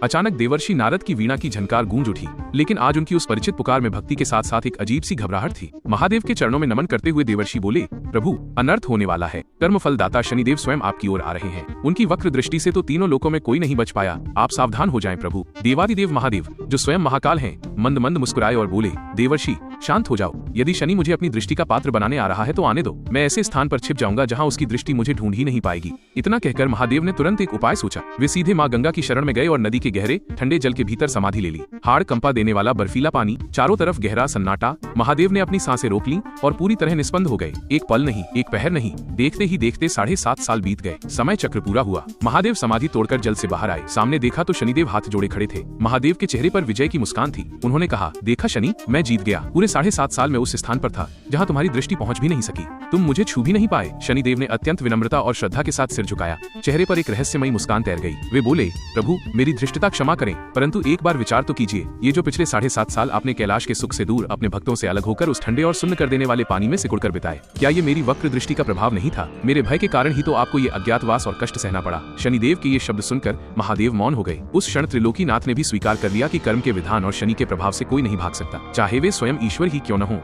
अचानक देवर्षि नारद की वीणा की झनकार गूंज उठी, लेकिन आज उनकी उस परिचित पुकार में भक्ति के साथ साथ एक अजीब सी घबराहट थी। महादेव के चरणों में नमन करते हुए देवर्षि बोले, प्रभु, अनर्थ होने वाला है। कर्मफल दाता शनिदेव स्वयं आपकी ओर आ रहे हैं। उनकी वक्र दृष्टि से तो तीनों लोकों में कोई नहीं बच पाया। आप सावधान हो जाएं प्रभु। देवादिदेव महादेव, जो स्वयं महाकाल हैं, मंद मंद मुस्कुराए और बोले, देवर्षि, शांत हो जाओ। यदि शनि मुझे अपनी दृष्टि का पात्र बनाने आ रहा है तो आने दो। मैं ऐसे स्थान पर छिप जाऊंगा जहां उसकी दृष्टि मुझे ढूंढ ही नहीं पाएगी। इतना कहकर महादेव ने तुरंत एक उपाय सोचा। वे सीधे माँ गंगा की शरण में गए और नदी के गहरे ठंडे जल के भीतर समाधि ले ली। हाड़ कंपा देने वाला बर्फीला पानी, चारों तरफ गहरा सन्नाटा। महादेव ने अपनी सांसें रोक ली और पूरी तरह निस्पंद हो गए। एक पल नहीं, एक पहर नहीं, देखते ही देखते 7.5 साल बीत गए। समय चक्र पूरा हुआ। महादेव समाधि तोड़कर जल से बाहर आए। सामने देखा तो शनिदेव हाथ जोड़े खड़े थे। महादेव के चेहरे पर विजय की मुस्कान थी। उन्होंने कहा, देखा शनि, मैं जीत गया। पूरे 7.5 साल में उस स्थान पर था जहाँ तुम्हारी दृष्टि पहुँच भी नहीं सकी। तुम मुझे छू भी नहीं पाए। शनिदेव ने अत्यंत विनम्रता और श्रद्धा के साथ सिर झुकाया। चेहरे पर एक रहस्यमयी मुस्कान तैर गई। वे बोले, प्रभु, मेरी धृष्टता क्षमा करें, परंतु एक बार विचार तो कीजिए। ये जो पिछले 7.5 साल आपने कैलाश के सुख से दूर अपने भक्तों से अलग होकर उस ठंडे और सुन्न कर देने वाले पानी में सिकुड़कर बिताए, क्या ये मेरी वक्र दृष्टि का प्रभाव नहीं था? मेरे भय के कारण ही तो आपको ये अज्ञातवास और कष्ट सहना पड़ा। शनिदेव के ये शब्द सुनकर महादेव मौन हो गए। उस क्षण त्रिलोकीनाथ ने भी स्वीकार कर लिया कि कर्म के विधान और शनि के प्रभाव से कोई नहीं भाग सकता, चाहे वे स्वयं ईश्वर ही क्यों न हो।